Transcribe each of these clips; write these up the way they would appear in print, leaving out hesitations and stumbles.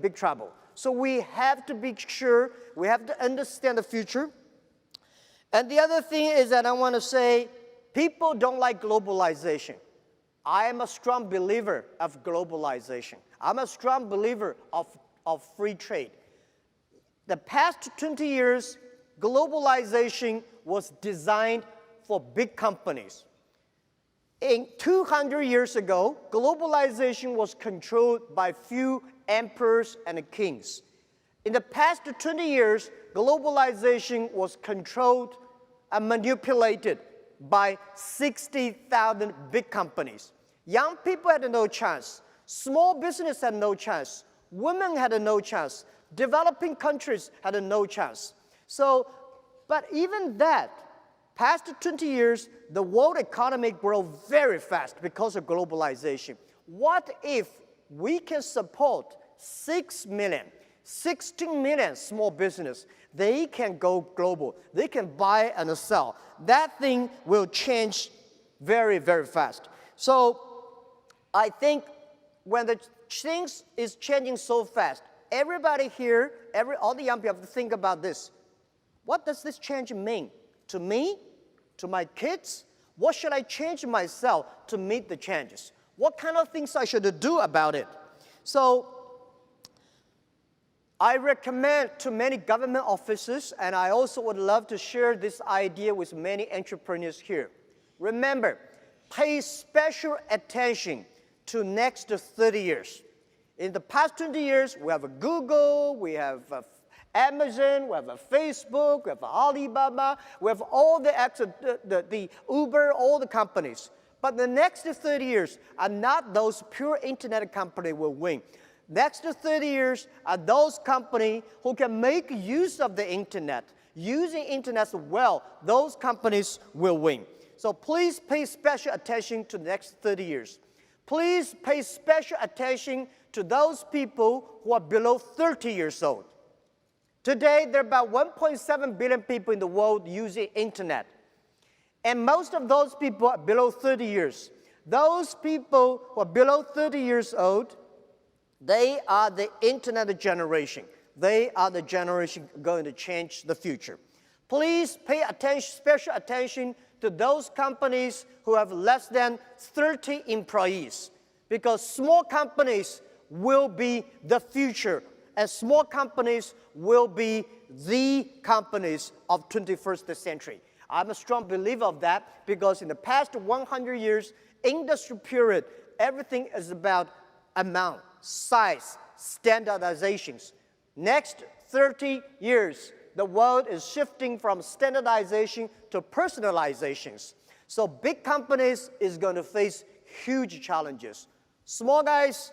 big trouble. So we have to be sure, we have to understand the future. And the other thing is that I want to say, people don't like globalization. I am a strong believer of globalization. I'm a strong believer of free trade. The past 20 years, globalization was designed for big companies. In 200 years ago, globalization was controlled by few emperors and kings. In the past 20 years, globalization was controlled and manipulated by 60,000 big companies. Young people had no chance. Small business had no chance. Women had no chance. Developing countries had no chance. So, but even that, past 20 years, the world economy grew very fast because of globalization. What if we can support 6 million, 16 million small business? They can go global. They can buy and sell. That thing will change very, very fast. So I think when the things is changing so fast, everybody here, all the young people have to think about this. What does this change mean to me, to my kids? What should I change myself to meet the changes? What kind of things I should do about it? So I recommend to many government officers, and I also would love to share this idea with many entrepreneurs here. Remember, pay special attention to next 30 years. In the past 20 years, we have a Google, we have Amazon, we have a Facebook, we have Alibaba, we have all the Uber, all the companies. But the next 30 years are not those pure internet companies will win. Next 30 years are those companies who can make use of the internet. Using internet well, those companies will win. So please pay special attention to the next 30 years. Please pay special attention to those people who are below 30 years old. Today, there are about 1.7 billion people in the world using internet. And most of those people are below 30 years. Those people who are below 30 years old, they are the internet generation. They are the generation going to change the future. Please pay attention, special attention to those companies who have less than 30 employees, because small companies will be the future, and small companies will be the companies of 21st century. I'm a strong believer of that, because in the past 100 years, industry period, everything is about amount, size, standardizations. Next 30 years, the world is shifting from standardization to personalizations. So big companies is going to face huge challenges. Small guys,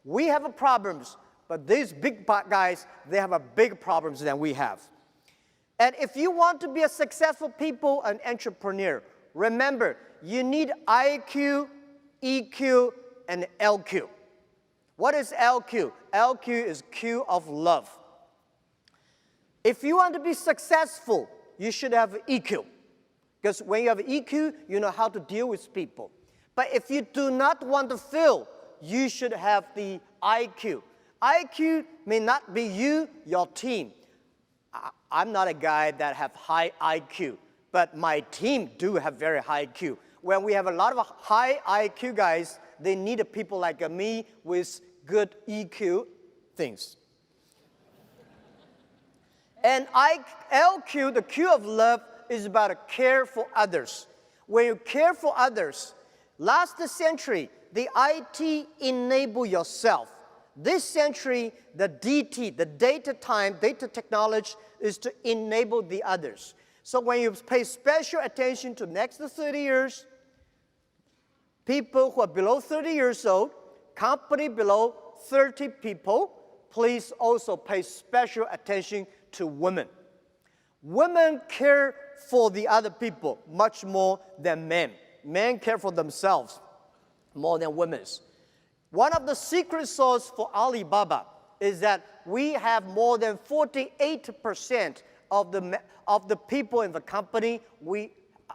we have problems, but these big guys, they have a big problems than we have. And if you want to be a successful people and entrepreneur, remember, you need IQ, EQ, and LQ. What is LQ? LQ is Q of love. If you want to be successful, you should have EQ. Because when you have EQ, you know how to deal with people. But if you do not want to fail, you should have the IQ. IQ may not be you, your team. I'm not a guy that have high IQ, but my team do have very high IQ. When we have a lot of high IQ guys, they need people like me with good EQ things. And LQ, the Q of love, is about care for others. When you care for others, last century, the IT enable yourself. This century, the DT, the data technology, is to enable the others. So when you pay special attention to next 30 years, people who are below 30 years old, company below 30 people, please also pay special attention to women. Women care for the other people much more than men. Men care for themselves more than women. One of the secret sauce for Alibaba is that we have more than 48% of the people in the company,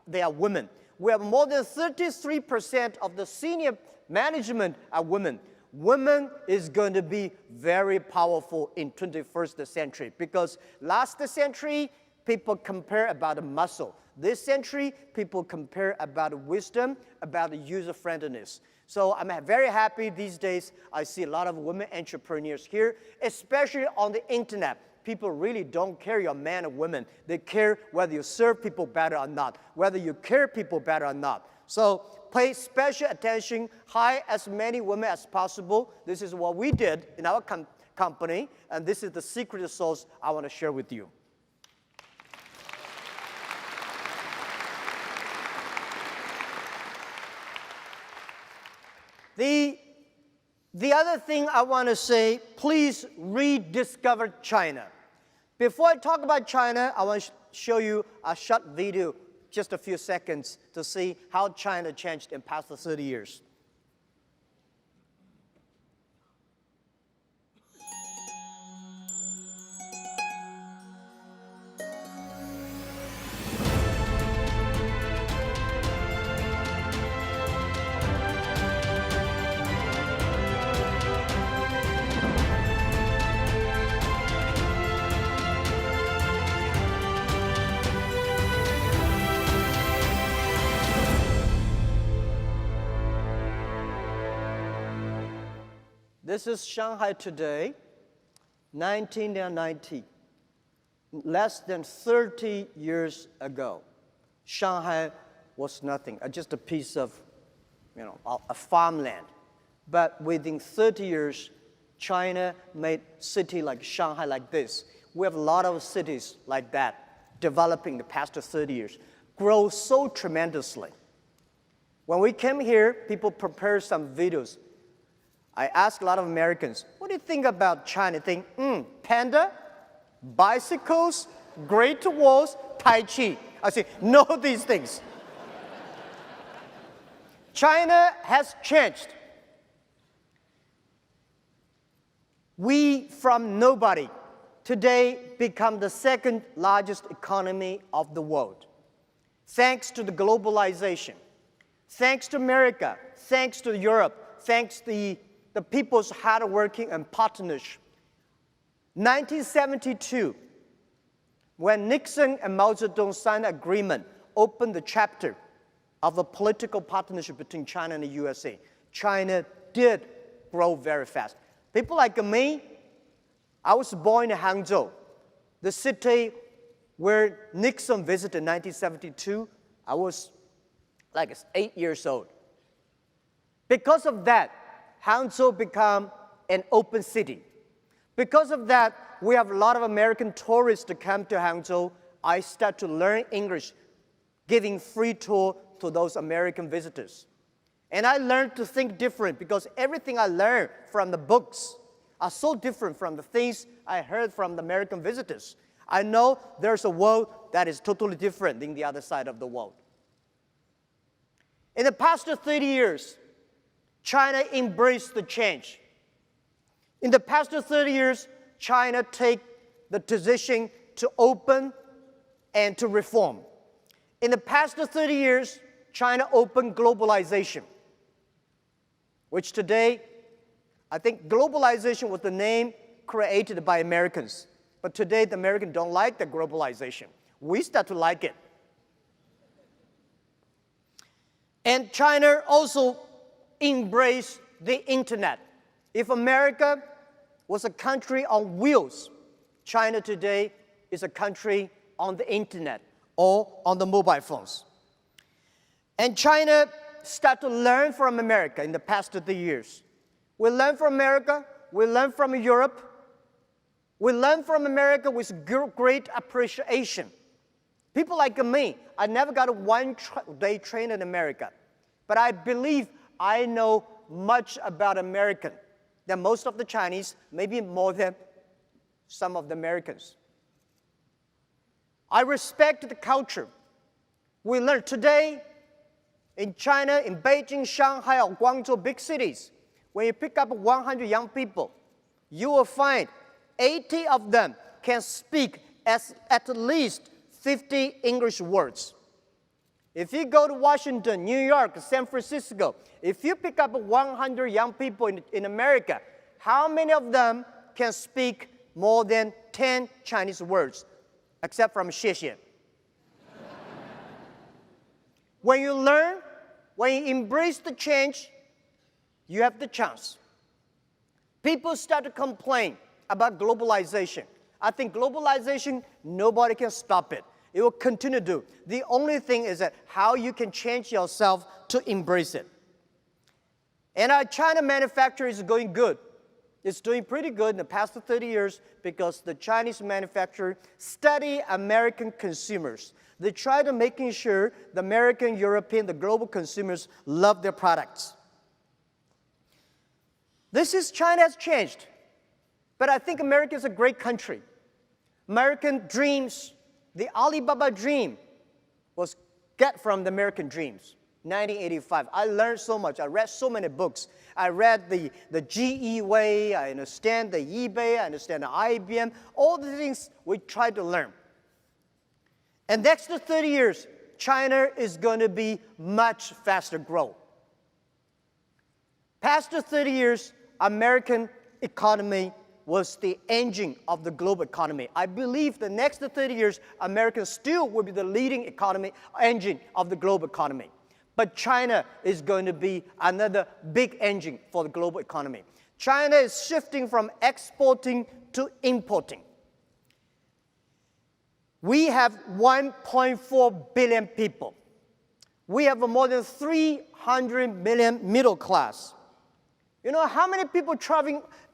they are women. We have more than 33% of the senior management are women. women is going to be very powerful in 21st century because last century, people compare about the muscle. This century, people compare about wisdom, about user-friendliness. So I'm very happy these days I see a lot of women entrepreneurs here, especially on the internet. People really don't care you're a man or woman. They care whether you serve people better or not, whether you care people better or not. So pay special attention, hire as many women as possible. This is what we did in our company, and this is the secret sauce I want to share with you. The other thing I want to say, please rediscover China. Before I talk about China, I want to show you a short video, just a few seconds, to see how China changed in past 30 years. This is Shanghai today, 1990. Less than 30 years ago, Shanghai was nothing, just a piece of, a farmland. But within 30 years, China made a city like Shanghai like this. We have a lot of cities like that developing the past 30 years, grow so tremendously. When we came here, people prepared some videos. I asked a lot of Americans, what do you think about China? They think, panda, bicycles, Great Walls, Tai Chi. I say, no, these things. China has changed. We, from nobody, today become the second largest economy of the world. Thanks to the globalization, thanks to America, thanks to Europe, thanks to the people's hard working and partnership. 1972, when Nixon and Mao Zedong signed an agreement, opened the chapter of a political partnership between China and the USA, China did grow very fast. People like me, I was born in Hangzhou, the city where Nixon visited in 1972. I was like 8 years old. Because of that, Hangzhou became an open city. Because of that, we have a lot of American tourists to come to Hangzhou. I start to learn English, giving free tour to those American visitors. And I learned to think different because everything I learned from the books are so different from the things I heard from the American visitors. I know there's a world that is totally different than the other side of the world. In the past 30 years, China embraced the change. In the past 30 years, China take the decision to open and to reform. In the past 30 years, China opened globalization, which today, I think globalization was the name created by Americans. But today, the Americans don't like the globalization. We start to like it. And China also embraced the internet. If America was a country on wheels, China today is a country on the internet or on the mobile phones. And China started to learn from America in the past 30 years. We learn from America, we learn from Europe, we learn from America with great appreciation. People like me, I never got a one-day train in America, but I believe I know much about American than most of the Chinese, maybe more than some of the Americans. I respect the culture. We learn today in China, in Beijing, Shanghai, or Guangzhou, big cities, when you pick up 100 young people, you will find 80 of them can speak at least 50 English words. If you go to Washington, New York, San Francisco, if you pick up 100 young people in America, how many of them can speak more than 10 Chinese words, except from 谢谢? When you learn, when you embrace the change, you have the chance. People start to complain about globalization. I think globalization, nobody can stop it. It will continue to do. The only thing is that how you can change yourself to embrace it. And our China manufacturing is going good. It's doing pretty good in the past 30 years because the Chinese manufacturer study American consumers. They try to making sure the American, European, the global consumers love their products. China has changed. But I think America is a great country. American dreams, the Alibaba dream was get from the American dreams. 1985. I learned so much. I read so many books. I read the GE way. I understand the eBay. I understand the IBM. All the things we try to learn. And next to 30 years, China is going to be much faster growth. Past the 30 years, American economy was the engine of the global economy. I believe the next 30 years, America still will be the leading economy engine of the global economy. But China is going to be another big engine for the global economy. China is shifting from exporting to importing. We have 1.4 billion people. We have more than 300 million middle class. You know how many people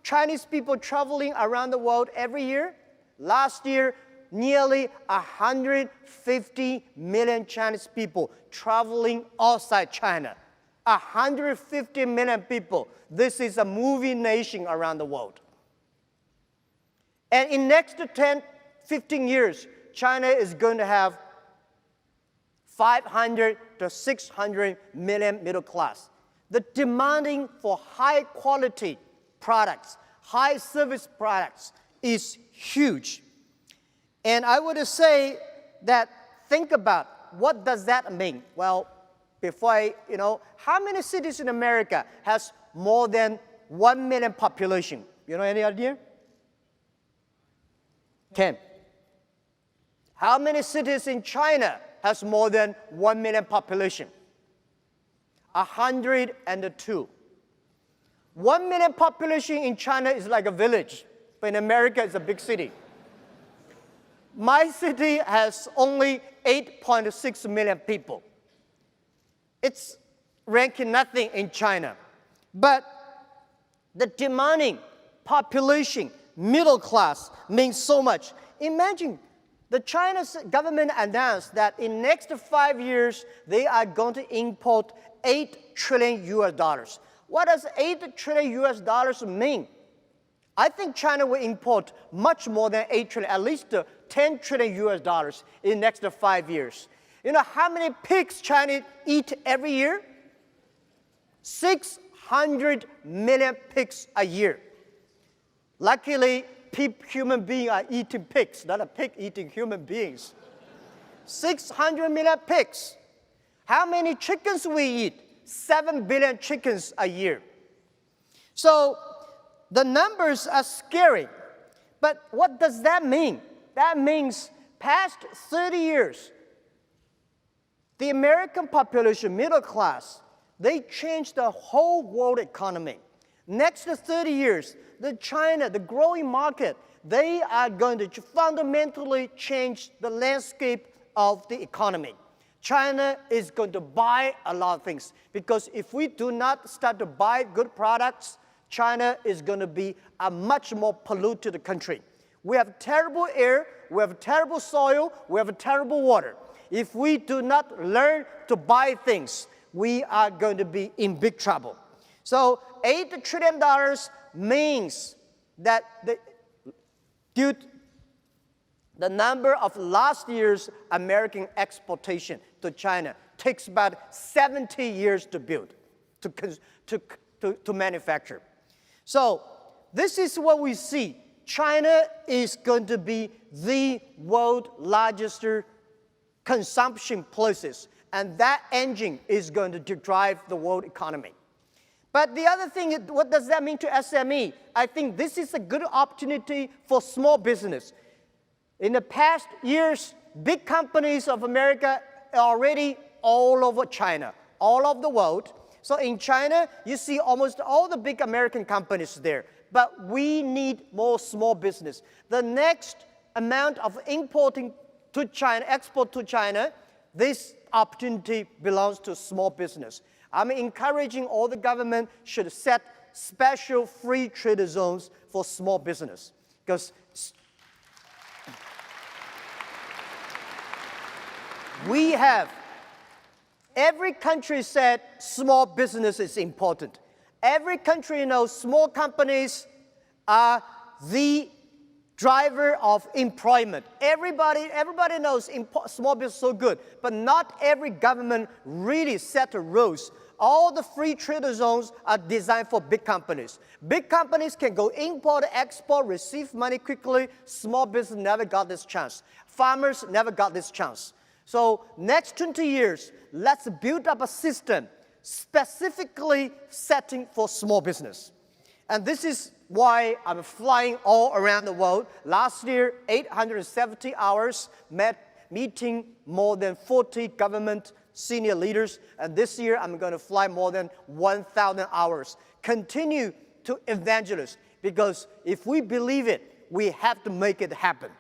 Chinese people traveling around the world every year? Last year, nearly 150 million Chinese people traveling outside China. 150 million people. This is a moving nation around the world. And in next 10, 15 years, China is going to have 500 to 600 million middle class. The demanding for high quality products, high service products is huge. And I would say that think about what does that mean? Well, before how many cities in America has more than 1 million population? You know any idea? 10. How many cities in China has more than 1 million population? 102. 1 million population in China is like a village, but in America it's a big city. My city has only 8.6 million people. It's ranking nothing in China. But the demanding population, middle class, means so much. Imagine the Chinese government announced that in next 5 years, they are going to import $8 trillion US. What does $8 trillion US mean? I think China will import much more than 8 trillion, at least 10 trillion US in the next 5 years. You know how many pigs China eat every year? 600 million pigs a year. Luckily, human beings are eating pigs, not a pig eating human beings. 600 million pigs. How many chickens we eat? 7 billion chickens a year. So the numbers are scary. But what does that mean? That means past 30 years, the American population, middle class, they changed the whole world economy. Next 30 years, China, the growing market, they are going to fundamentally change the landscape of the economy. China is going to buy a lot of things because if we do not start to buy good products, China is going to be a much more polluted country. We have terrible air, we have terrible soil, we have terrible water. If we do not learn to buy things, we are going to be in big trouble. So $8 trillion means that the number of last year's American exportation to China takes about 70 years to build, to manufacture. So this is what we see. China is going to be the world's largest consumption places. and that engine is going to drive the world economy. But the other thing, what does that mean to SME? I think this is a good opportunity for small business. In the past years, big companies of America are already all over China, all over the world. So in China, you see almost all the big American companies there. But we need more small business. The next amount of importing to China, export to China, this opportunity belongs to small business. I'm encouraging all the government should set special free trade zones for small business. Because we have, every country said small business is important. Every country knows small companies are the driver of employment. Everybody knows small business is so good, but not every government really set the rules. All the free trade zones are designed for big companies. Big companies can go import, export, receive money quickly. Small business never got this chance. Farmers never got this chance. So next 20 years, let's build up a system specifically setting for small business. And this is why I'm flying all around the world. Last year, 870 hours, meeting more than 40 government senior leaders. And this year, I'm going to fly more than 1,000 hours. Continue to evangelize, because if we believe it, we have to make it happen.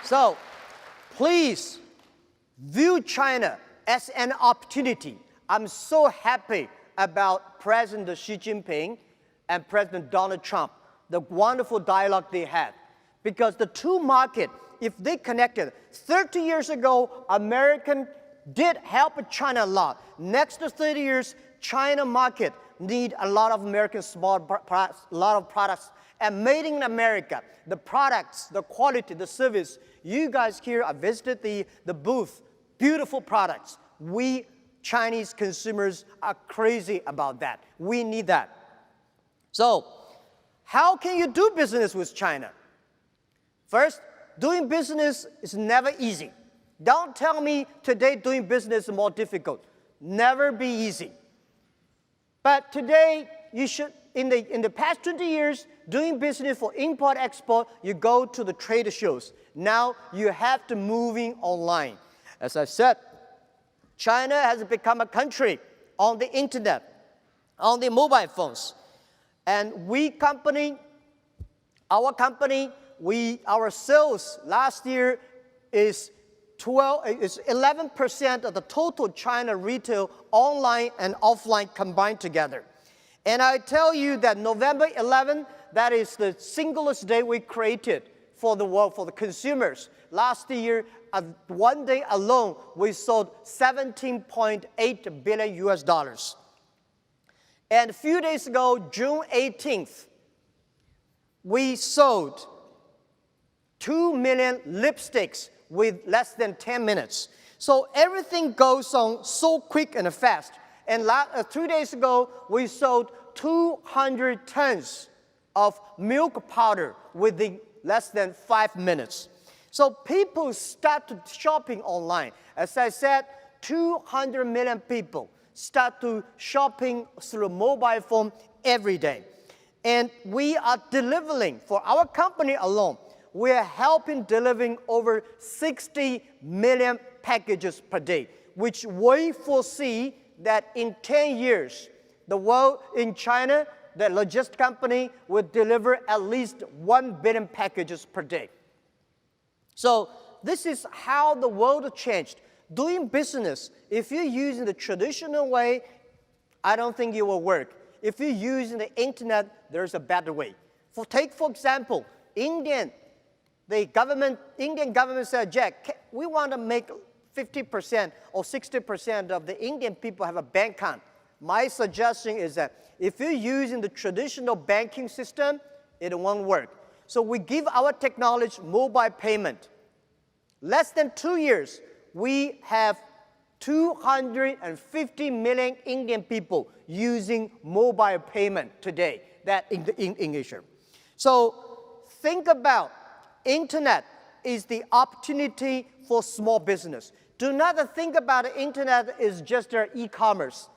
So, please view China as an opportunity. I'm so happy about President Xi Jinping and President Donald Trump, the wonderful dialogue they had. Because the two markets, if they connected, 30 years ago, American did help China a lot. Next 30 years, China market need a lot of American small products, a lot of products, and made in America. The products, the quality, the service. You guys here, I visited the booth, beautiful products. We Chinese consumers are crazy about that. We need that. So, how can you do business with China? First, doing business is never easy. Don't tell me today doing business is more difficult. Never be easy. But today, you should, in the past 20 years, doing business for import-export, you go to the trade shows. Now, you have to moving online. As I said, China has become a country on the internet, on the mobile phones. And our sales last year is 11% of the total China retail online and offline combined together. And I tell you that November 11, that is the singlest day we created for the world, for the consumers. Last year, one day alone, we sold $17.8 billion US. And a few days ago, June 18th, we sold 2 million lipsticks with less than 10 minutes. So everything goes on so quick and fast. And 2 days ago, we sold 200 tons of milk powder within less than 5 minutes. So people started shopping online. As I said, 200 million people start to shopping through mobile phone every day. And we are delivering, for our company alone, we are helping delivering over 60 million packages per day, which we foresee that in 10 years, the world in China, the logistics company will deliver at least 1 billion packages per day. So this is how the world changed. Doing business, if you're using the traditional way, I don't think it will work. If you're using the internet, there's a better way. Take for example, Indian government said, Jack, we want to make 50% or 60% of the Indian people have a bank account. My suggestion is that if you're using the traditional banking system, it won't work. So we give our technology mobile payment. Less than 2 years, we have 250 million Indian people using mobile payment today, that in Asia. So think about internet is the opportunity for small business. Do not think about the internet as just e-commerce.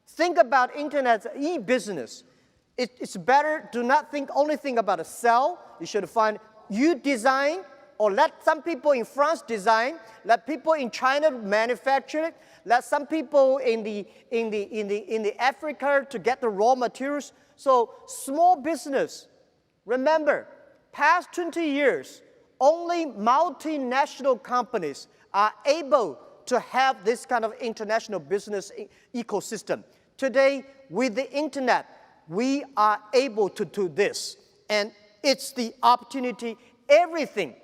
Think about internet as e-business. It's better, do not only think about a sell. You should find you design, or let some people in France design, let people in China manufacture it, let some people in the Africa to get the raw materials. So small business, remember, past 20 years, only multinational companies are able to have this kind of international business ecosystem. Today, with the internet, we are able to do this. And it's the opportunity, everything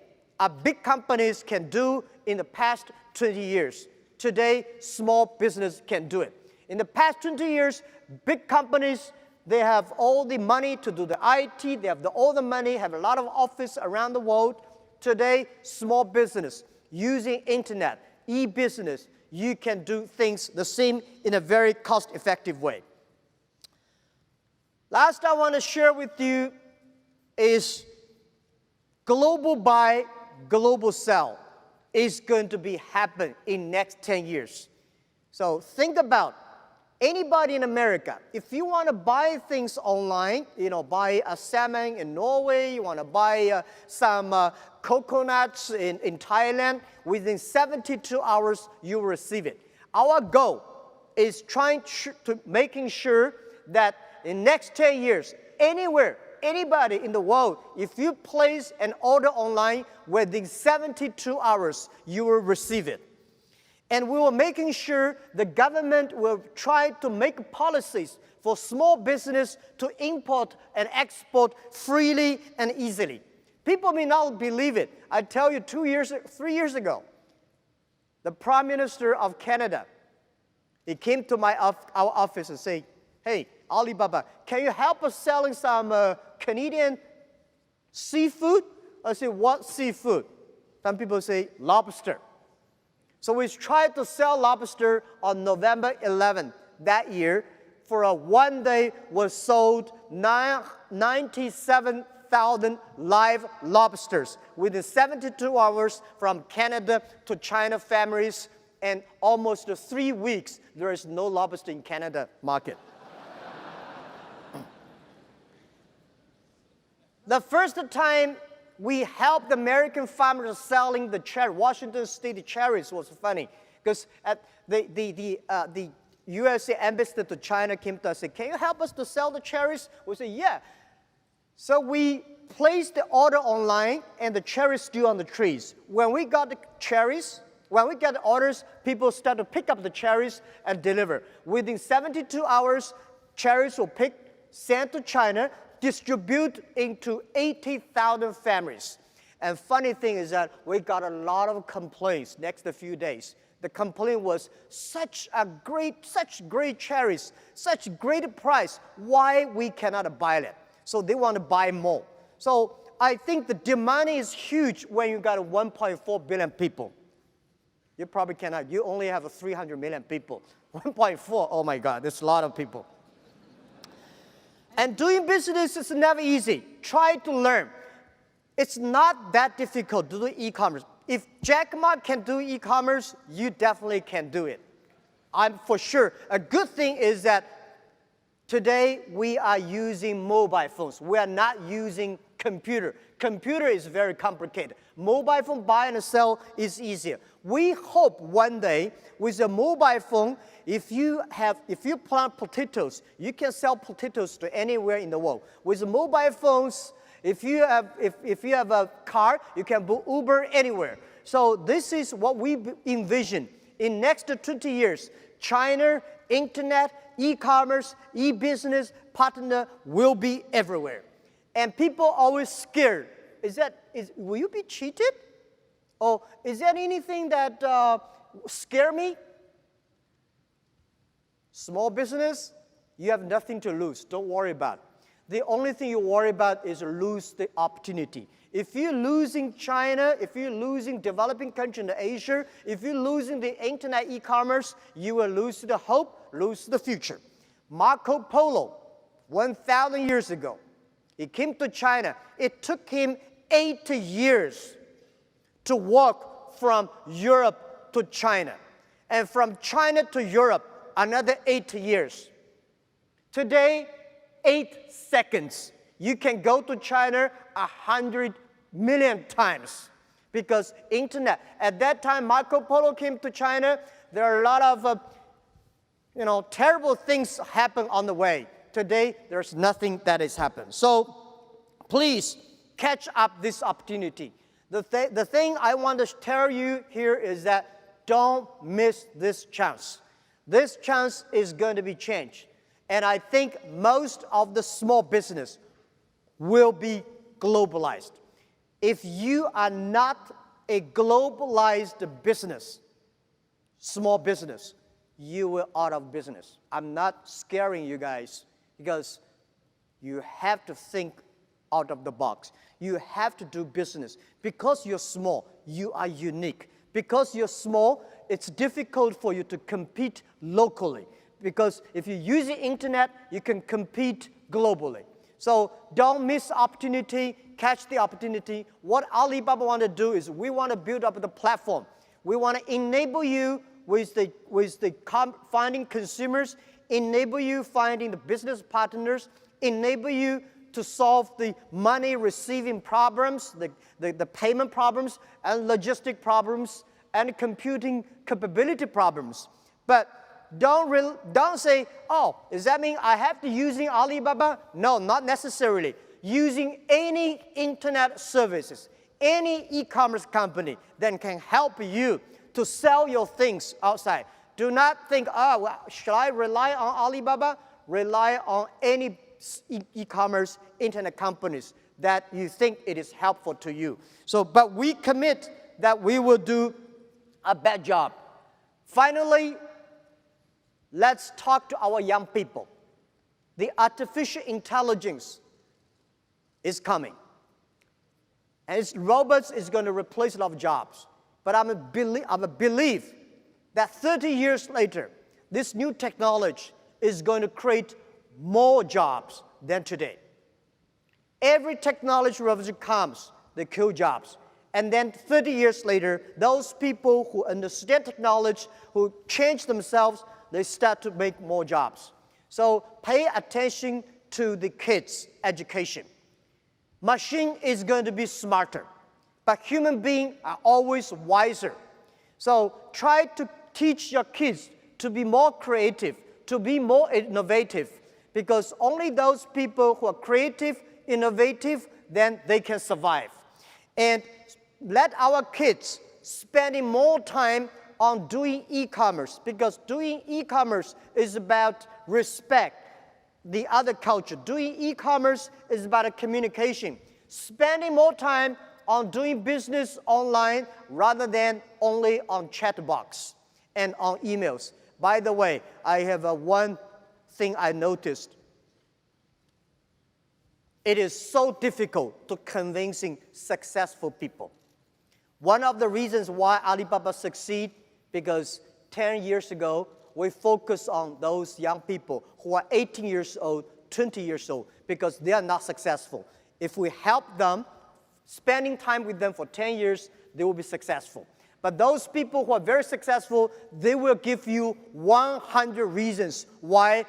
big companies can do in the past 20 years. Today, small business can do it. In the past 20 years, big companies, they have all the money to do the IT, they have all the money, have a lot of office around the world. Today, small business, using internet, e-business, you can do things the same in a very cost-effective way. Last I want to share with you is global buy, global sell is going to be happen in next 10 years. So think about anybody in America, if you want to buy things online, buy a salmon in Norway, you want to buy some coconuts in Thailand, within 72 hours, you will receive it. Our goal is trying to making sure that in next 10 years, anywhere, anybody in the world, if you place an order online, within 72 hours, you will receive it. And we were making sure the government will try to make policies for small business to import and export freely and easily. People may not believe it. I tell you, 3 years ago, the Prime Minister of Canada, he came to our office and said, "Hey, Alibaba, can you help us selling some Canadian seafood?" I said, "What seafood?" Some people say, "Lobster." So we tried to sell lobster on November 11th that year. For a one day, was sold 97,000 live lobsters within 72 hours from Canada to China families, and almost 3 weeks, there is no lobster in Canada market. The first time we helped American farmers selling the cherry, Washington State cherries was funny, because at the USA ambassador to China came to us and said, "Can you help us to sell the cherries?" We said, "Yeah." So we placed the order online, and the cherries still on the trees. When we got the cherries, when we got the orders, people start to pick up the cherries and deliver. Within 72 hours, cherries were picked, sent to China, distribute into 80,000 families. And funny thing is that we got a lot of complaints next few days. The complaint was such great cherries, such great price. Why we cannot buy it? So they want to buy more. So I think the demand is huge when you got 1.4 billion people. You probably cannot. You only have 300 million people. 1.4, oh my God, that's a lot of people. And doing business is never easy. Try to learn. It's not that difficult to do e-commerce. If Jek Ma can do e-commerce, you definitely can do it. I'm for sure. A good thing is that today we are using mobile phones. We are not using computer. Computer is very complicated. Mobile phone buy and sell is easier. We hope one day with a mobile phone, if you plant potatoes, you can sell potatoes to anywhere in the world. With mobile phones, if you have a car, you can book Uber anywhere. So this is what we envision. In next 20 years, China, internet, e-commerce, e-business partner will be everywhere. And people are always scared. Will you be cheated? Or is there anything that scare me? Small business, you have nothing to lose. Don't worry about it. The only thing you worry about is lose the opportunity. If you're losing China, if you're losing developing country in Asia, if you're losing the internet e-commerce, you will lose the hope, lose the future. Marco Polo, 1,000 years ago, he came to China. It took him 8 years to walk from Europe to China, and from China to Europe, another 8 years. Today, 8 seconds, you can go to China 100 million times because internet. At that time, Marco Polo came to China. There are a lot of terrible things happen on the way. Today, there's nothing that has happened. So please catch up this opportunity. The thing I want to tell you here is that don't miss this chance. This chance is going to be changed. And I think most of the small business will be globalized. If you are not a globalized business, small business, you will out of business. I'm not scaring you guys because you have to think out of the box. You have to do business. Because you're small, you are unique. Because you're small, it's difficult for you to compete locally. Because if you use the internet, you can compete globally. So don't miss opportunity, catch the opportunity. What Alibaba want to do is we want to build up the platform. We want to enable you with finding consumers, enable you finding the business partners, enable you to solve the money receiving problems, the payment problems, and logistic problems, and computing capability problems. But don't say, oh, does that mean I have to using Alibaba? No, not necessarily. Using any internet services, any e-commerce company that can help you to sell your things outside. Do not think, oh, well, should I rely on Alibaba? Rely on any e-commerce internet companies that you think it is helpful to you. So, but we commit that we will do a bad job. Finally, let's talk to our young people. The artificial intelligence is coming. And robots is going to replace a lot of jobs. But I believe that 30 years later, this new technology is going to create more jobs than today. Every technology revolution comes, they kill jobs. And then 30 years later, those people who understand technology, who change themselves, they start to make more jobs. So pay attention to the kids' education. Machine is going to be smarter, but human beings are always wiser. So try to teach your kids to be more creative, to be more innovative, because only those people who are creative, innovative, then they can survive. And let our kids spending more time on doing e-commerce, because doing e-commerce is about respect the other culture. Doing e-commerce is about a communication. Spending more time on doing business online rather than only on chat box and on emails. By the way, I have one thing I noticed. It is so difficult to convincing successful people. One of the reasons why Alibaba succeed, because 10 years ago, we focus on those young people who are 18 years old, 20 years old, because they are not successful. If we help them, spending time with them for 10 years, they will be successful. But those people who are very successful, they will give you 100 reasons why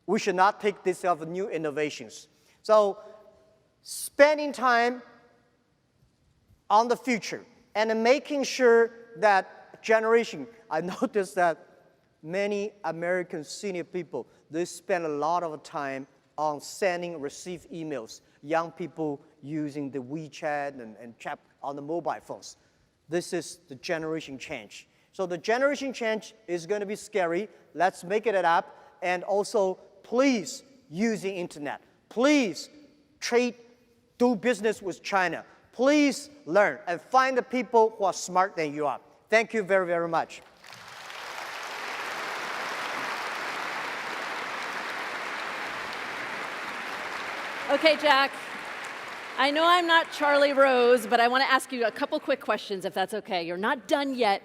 we should not take this of new innovations. So spending time on the future and making sure that generation, I noticed that many American senior people, they spend a lot of time on sending, receive emails. Young people using the WeChat and chat on the mobile phones. This is the generation change. So the generation change is going to be scary. Let's make it up. And also, please use the internet. Please do business with China. Please learn and find the people who are smart than you are. Thank you very, very much. Okay, Jack. I know I'm not Charlie Rose, but I want to ask you a couple quick questions, if that's okay. You're not done yet.